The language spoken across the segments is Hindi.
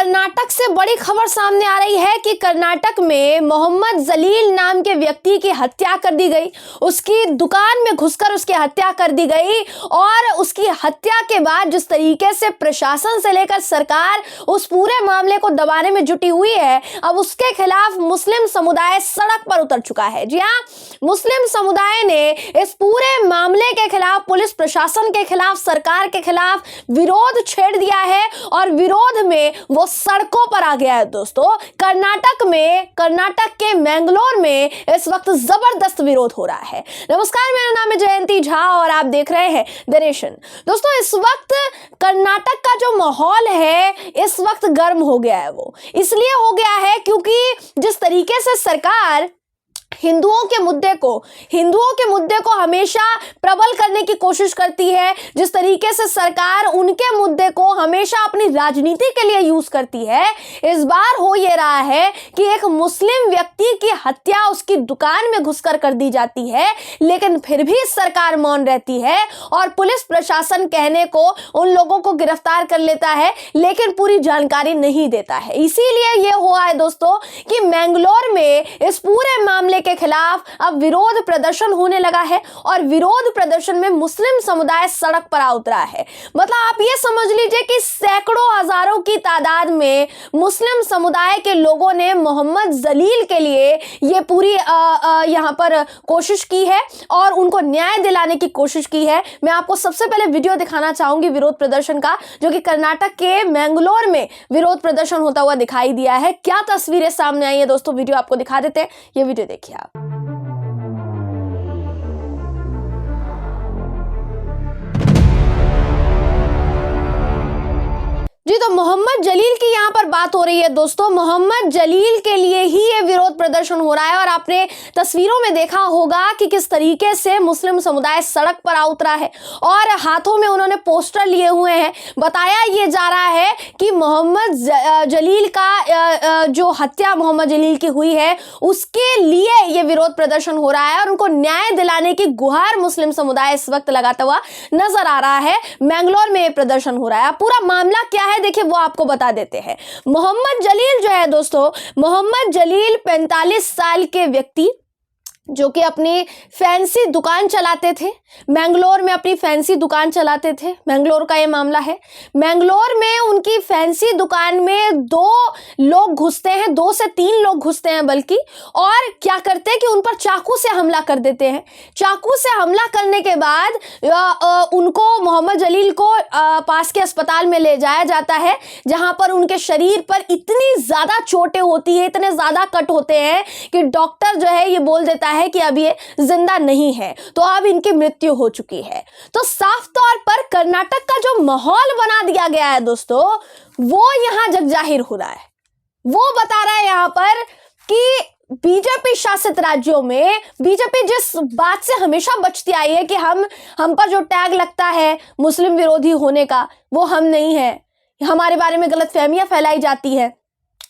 कर्नाटक से बड़ी खबर सामने आ रही है कि कर्नाटक में मोहम्मद जलील नाम के व्यक्ति की हत्या कर दी गई। उसकी दुकान में घुसकर उसकी हत्या कर दी गई और उसकी हत्या के बाद जिस तरीके से प्रशासन से लेकर सरकार उस पूरे मामले को दबाने में जुटी हुई है, अब उसके खिलाफ मुस्लिम समुदाय सड़क पर उतर चुका है। जी हाँ, मुस्लिम समुदाय ने इस पूरे मामले के खिलाफ, पुलिस प्रशासन के खिलाफ, सरकार के खिलाफ विरोध छेड़ दिया है और विरोध में वो सड़कों पर आ गया है। दोस्तों, कर्नाटक के मैंगलोर में इस वक्त जबरदस्त विरोध हो रहा है। नमस्कार, मेरा नाम है जयंती झा और आप देख रहे हैं द नेशन। दोस्तों, इस वक्त कर्नाटक का जो माहौल है इस वक्त गर्म हो गया है। वो इसलिए हो गया है क्योंकि जिस तरीके से सरकार हिंदुओं के मुद्दे को हमेशा प्रबल करने की कोशिश करती है, जिस तरीके से सरकार उनके मुद्दे को हमेशा अपनी राजनीति के लिए यूज करती है, इस बार हो ये रहा है कि एक मुस्लिम व्यक्ति की हत्या उसकी दुकान में घुसकर कर दी जाती है, लेकिन फिर भी सरकार मौन रहती है और पुलिस प्रशासन कहने को उन लोगों को गिरफ्तार कर लेता है, लेकिन पूरी जानकारी नहीं देता है। इसीलिए ये हुआ है दोस्तों कि मैंगलोर में इस पूरे मामले के खिलाफ अब विरोध प्रदर्शन होने लगा है और विरोध प्रदर्शन में मुस्लिम समुदाय सड़क पर आ उतरा है। मतलब आप ये समझ लीजिए कि सैकड़ों हजारों की तादाद में मुस्लिम समुदाय के लोगों ने मोहम्मद जलील के लिए ये पूरी यहाँ पर कोशिश की है और उनको न्याय दिलाने की कोशिश की है। मैं आपको सबसे पहले वीडियो दिखाना चाहूंगी विरोध प्रदर्शन का, जो कि कर्नाटक के मैंगलोर में विरोध प्रदर्शन होता हुआ दिखाई दिया है। क्या तस्वीरें सामने आई है दोस्तों, वीडियो आपको दिखा देते हैं। ये वीडियो देखिए आप। जी, तो मोहम्मद जलील की यहाँ पर बात हो रही है दोस्तों। मोहम्मद जलील के लिए ही ये विरोध प्रदर्शन हो रहा है और आपने तस्वीरों में देखा होगा कि किस तरीके से मुस्लिम समुदाय सड़क पर आ उतरा है और हाथों में उन्होंने पोस्टर लिए हुए हैं। बताया ये जा रहा है कि मोहम्मद जलील का जो हत्या मोहम्मद जलील की हुई है उसके लिए ये विरोध प्रदर्शन हो रहा है और उनको न्याय दिलाने की गुहार मुस्लिम समुदाय इस वक्त लगाता हुआ नजर आ रहा है। मैंगलोर में ये प्रदर्शन हो रहा है। पूरा मामला क्या है देखिए, वो आपको बता देते हैं। मोहम्मद जलील जो है दोस्तों, मोहम्मद जलील 45 साल के व्यक्ति जो कि अपनी फैंसी दुकान चलाते थे, मैंगलोर में अपनी फैंसी दुकान चलाते थे। मैंगलोर का ये मामला है। मैंगलोर में उनकी फैंसी दुकान में 2 लोग घुसते हैं, 2 से 3 लोग घुसते हैं बल्कि, और क्या करते हैं कि उन पर चाकू से हमला कर देते हैं। चाकू से हमला करने के बाद उनको, मोहम्मद जलील को पास के अस्पताल में ले जाया जाता है, जहां पर उनके शरीर पर इतनी ज्यादा चोटें होती है, इतने ज्यादा कट होते हैं कि डॉक्टर जो है ये बोल देता है कि अब ये जिंदा नहीं है, तो अब इनकी मृत्यु हो चुकी है। तो साफ तौर पर कर्नाटक का जो माहौल बना दिया गया है दोस्तों, वो यहां जग जाहिर हो रहा है। वो बता रहा है यहां पर कि बीजेपी शासित राज्यों में बीजेपी जिस बात से हमेशा बचती आई है कि हम पर जो टैग लगता है मुस्लिम विरोधी होने का, वो हम नहीं है। हमारे बारे में गलतफहमियां फैलाई जाती है,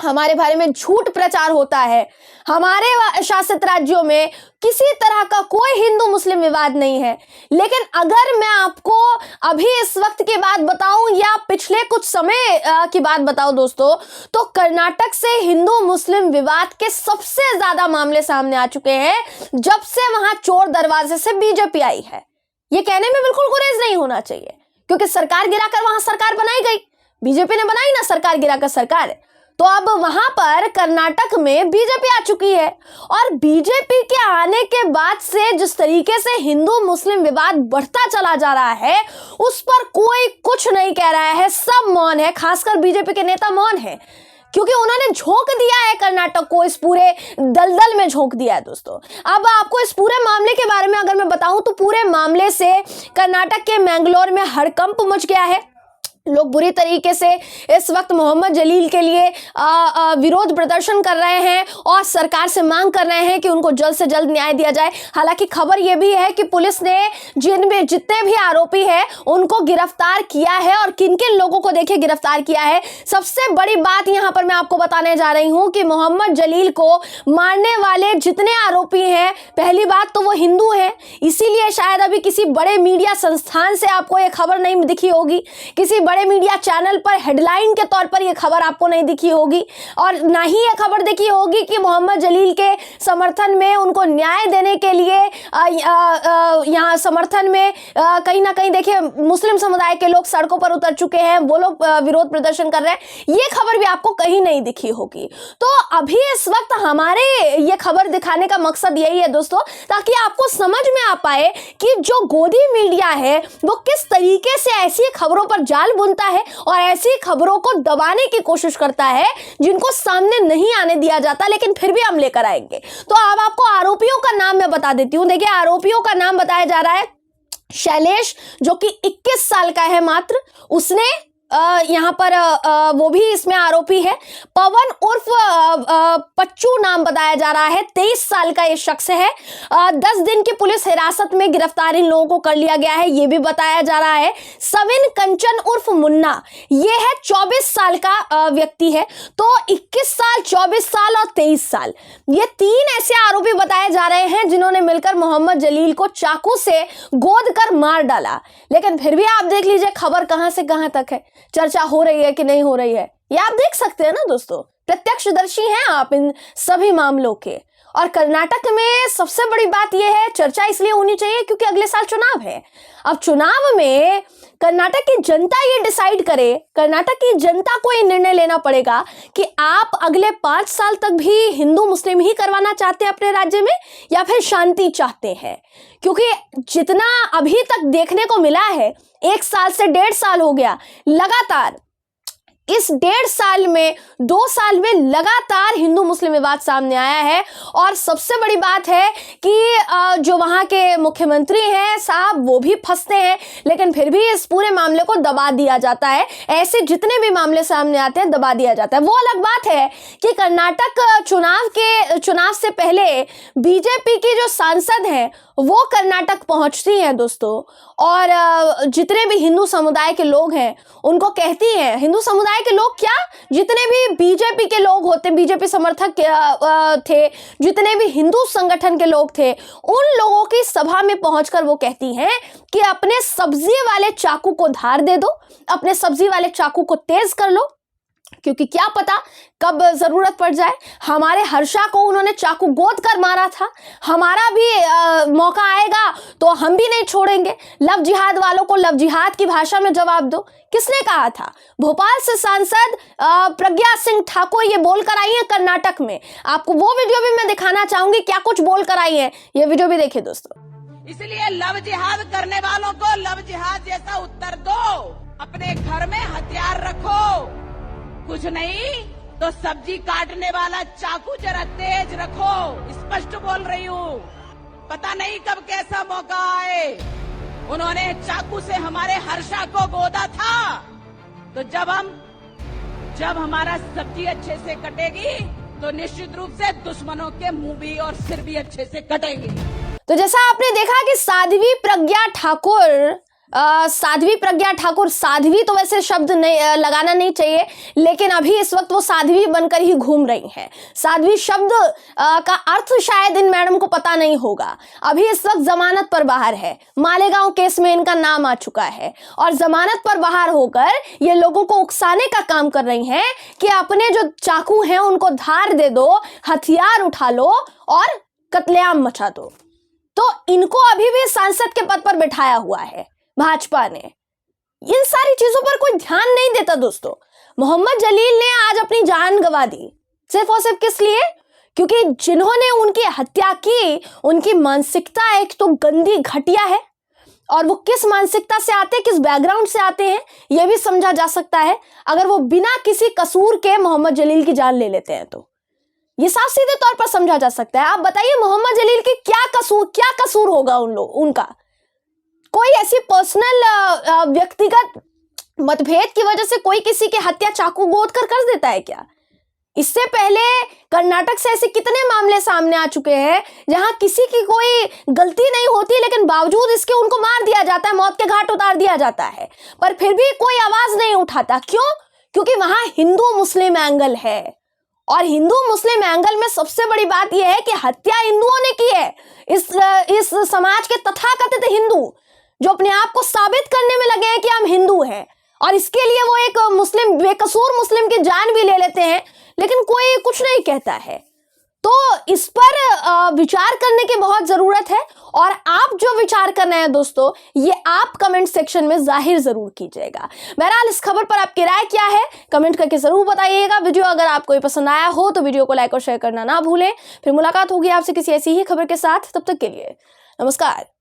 हमारे बारे में झूठ प्रचार होता है। हमारे शासित राज्यों में किसी तरह का कोई हिंदू मुस्लिम विवाद नहीं है। लेकिन अगर मैं आपको अभी इस वक्त की बात बताऊं या पिछले कुछ समय की बात बताऊं दोस्तों, तो कर्नाटक से हिंदू मुस्लिम विवाद के सबसे ज्यादा मामले सामने आ चुके हैं जब से वहां चोर दरवाजे से बीजेपी आई है। ये कहने में बिल्कुल गुरेज नहीं होना चाहिए, क्योंकि सरकार गिराकर वहां सरकार बनाई गई, बीजेपी ने बनाई ना सरकार गिराकर सरकार। तो अब वहां पर कर्नाटक में बीजेपी आ चुकी है और बीजेपी के आने के बाद से जिस तरीके से हिंदू मुस्लिम विवाद बढ़ता चला जा रहा है, उस पर कोई कुछ नहीं कह रहा है, सब मौन है। खासकर बीजेपी के नेता मौन है, क्योंकि उन्होंने झोंक दिया है कर्नाटक को, इस पूरे दलदल में झोंक दिया है दोस्तों। अब आपको इस पूरे मामले के बारे में अगर मैं बताऊं तो पूरे मामले से कर्नाटक के मैंगलोर में हड़कंप मच गया है। लोग बुरी तरीके से इस वक्त मोहम्मद जलील के लिए विरोध प्रदर्शन कर रहे हैं और सरकार से मांग कर रहे हैं कि उनको जल्द से जल्द न्याय दिया जाए। हालांकि खबर यह भी है कि पुलिस ने जिनमें जितने भी आरोपी हैं उनको गिरफ्तार किया है और किन किन लोगों को देखिए गिरफ्तार किया है। सबसे बड़ी बात यहां पर मैं आपको बताने जा रही हूं कि मोहम्मद जलील को मारने वाले जितने आरोपी हैं, पहली बात तो वो हिंदू हैं, इसीलिए शायद अभी किसी बड़े मीडिया संस्थान से आपको ये खबर नहीं दिखी होगी, किसी बड़े मीडिया चैनल पर हेडलाइन के तौर पर यह खबर आपको नहीं दिखी होगी, और ना ही यह खबर दिखी होगी कि मोहम्मद जलील के समर्थन में, उनको न्याय देने के लिए यहाँ समर्थन में कहीं ना कहीं देखिए मुस्लिम समुदाय के लोग सड़कों पर उतर चुके हैं, वो लोग विरोध प्रदर्शन कर रहे हैं। ये खबर भी आपको कहीं नहीं दिखी होगी। तो अभी इस वक्त हमारे ये खबर दिखाने का मकसद यही है दोस्तों, ताकि आपको समझ में आ पाए कि जो गोदी मीडिया है वो किस तरीके से ऐसी खबरों पर जाल बुनता है और ऐसी खबरों को दबाने की कोशिश करता है जिनको सामने नहीं आने दिया जाता, लेकिन फिर भी हम लेकर आएंगे। तो अब आपको आरोपियों का नाम मैं बता देती हूं। देखिए, आरोपियों का नाम बताया जा रहा है शैलेश, जो कि 21 साल का है मात्र। उसने यहाँ पर वो भी इसमें आरोपी है। पवन उर्फ पच्चू नाम बताया जा रहा है, 23 साल का ये शख्स है। 10 दिन की पुलिस हिरासत में गिरफ्तार इन लोगों को कर लिया गया है, ये भी बताया जा रहा है। सविन कंचन उर्फ मुन्ना, ये है 24 साल का व्यक्ति है। तो 21 साल, 24 साल और 23 साल, ये 3 ऐसे आरोपी बताए जा रहे हैं जिन्होंने मिलकर मोहम्मद जलील को चाकू से गोद कर मार डाला। लेकिन फिर भी आप देख लीजिए खबर कहां से कहां तक है, चर्चा हो रही है कि नहीं हो रही है, ये आप देख सकते हैं ना दोस्तों। प्रत्यक्षदर्शी हैं आप इन सभी मामलों के। और कर्नाटक में सबसे बड़ी बात यह है, चर्चा इसलिए होनी चाहिए क्योंकि अगले साल चुनाव है। अब चुनाव में कर्नाटक की जनता ये डिसाइड करे, कर्नाटक की जनता को ये निर्णय लेना पड़ेगा कि आप अगले 5 साल तक भी हिंदू मुस्लिम ही करवाना चाहते हैं अपने राज्य में, या फिर शांति चाहते हैं। क्योंकि जितना अभी तक देखने को मिला है, 1 साल से 1.5 साल हो गया लगातार, इस 1.5 साल में 2 साल में लगातार हिंदू मुस्लिम विवाद सामने आया है। और सबसे बड़ी बात है कि जो वहां के मुख्यमंत्री हैं साहब, वो भी फंसते हैं, लेकिन फिर भी इस पूरे मामले को दबा दिया जाता है। ऐसे जितने भी मामले सामने आते हैं दबा दिया जाता है। वो अलग बात है कि कर्नाटक चुनाव से पहले बीजेपी की जो सांसद हैं वो कर्नाटक पहुंचती हैं दोस्तों, और जितने भी हिंदू समुदाय के लोग हैं उनको कहती हैं, हिंदू समुदाय के लोग क्या, जितने भी बीजेपी के लोग होते, बीजेपी समर्थक थे, जितने भी हिंदू संगठन के लोग थे, उन लोगों की सभा में पहुंचकर वो कहती हैं कि अपने सब्जी वाले चाकू को धार दे दो, अपने सब्जी वाले चाकू को तेज कर लो, क्योंकि क्या पता कब जरूरत पड़ जाए। हमारे हर्षा को उन्होंने चाकू गोद कर मारा था, हमारा भी मौका आएगा तो हम भी नहीं छोड़ेंगे। लव जिहाद वालों को लव जिहाद की भाषा में जवाब दो। किसने कहा था? भोपाल से सांसद प्रज्ञा सिंह ठाकुर ये बोलकर आई है कर्नाटक में। आपको वो वीडियो भी मैं दिखाना चाहूंगी, क्या कुछ बोलकर आई है, ये वीडियो भी देखिए दोस्तों। इसलिए लव जिहाद करने वालों को लव जिहाद जैसा उत्तर दो, अपने घर में हथियार रखो, कुछ नहीं तो सब्जी काटने वाला चाकू जरा तेज रखो। स्पष्ट बोल रही हूँ, पता नहीं कब कैसा मौका आए। उन्होंने चाकू से हमारे हर्षा को गोदा था, तो जब हमारा सब्जी अच्छे से कटेगी तो निश्चित रूप से दुश्मनों के मुंह भी और सिर भी अच्छे से कटेंगे। तो जैसा आपने देखा कि साध्वी प्रज्ञा ठाकुर, साध्वी तो वैसे शब्द नहीं लगाना नहीं चाहिए, लेकिन अभी इस वक्त वो साध्वी बनकर ही घूम रही हैं। साध्वी शब्द का अर्थ शायद इन मैडम को पता नहीं होगा। अभी इस वक्त जमानत पर बाहर है, मालेगांव केस में इनका नाम आ चुका है, और जमानत पर बाहर होकर ये लोगों को उकसाने का काम कर रही हैं कि अपने जो चाकू हैं उनको धार दे दो, हथियार उठा लो और कत्लेआम मचा दो। तो इनको अभी भी सांसद के पद पर बिठाया हुआ है भाजपा ने। इन सारी चीजों पर कोई ध्यान नहीं देता दोस्तों। मोहम्मद जलील ने आज अपनी जान गंवा दी, सिर्फ और सिर्फ किस लिए? क्योंकि जिन्होंने उनकी हत्या की, उनकी मानसिकता एक तो गंदी घटिया है, और वो किस मानसिकता से आते हैं, किस बैकग्राउंड से आते हैं, यह भी समझा जा सकता है अगर वो बिना किसी कसूर के मोहम्मद जलील की जान ले लेते हैं। तो ये साफ सीधे तौर पर समझा जा सकता है। आप बताइए मोहम्मद जलील की क्या कसूर होगा उनका? कोई ऐसी पर्सनल व्यक्तिगत मतभेद की वजह से कोई किसी की हत्या चाकू गोद कर देता है क्या? इससे पहले कर्नाटक से ऐसे कितने मामले सामने आ चुके हैं जहां किसी की कोई गलती नहीं होती, लेकिन बावजूद इसके उनको मार दिया जाता है, मौत के घाट उतार दिया जाता है, पर फिर भी कोई आवाज नहीं उठाता। क्यों? क्योंकि वहां हिंदू मुस्लिम एंगल है, और हिंदू मुस्लिम एंगल में सबसे बड़ी बात यह है कि हत्या हिंदुओं ने की है। इस समाज के तथाकथित हिंदू जो अपने आप को साबित करने में लगे हैं कि हम हिंदू हैं, और इसके लिए वो एक मुस्लिम, बेकसूर मुस्लिम की जान भी ले लेते हैं, लेकिन कोई कुछ नहीं कहता है। तो इस पर विचार करने की बहुत जरूरत है, और आप जो विचार करना है दोस्तों, ये आप कमेंट सेक्शन में जाहिर जरूर कीजिएगा। बहरहाल इस खबर पर आपकी राय क्या है, कमेंट करके जरूर बताइएगा। वीडियो अगर आपको पसंद आया हो तो वीडियो को लाइक और शेयर करना ना भूलें। फिर मुलाकात होगी आपसे किसी ऐसी ही खबर के साथ, तब तक के लिए नमस्कार।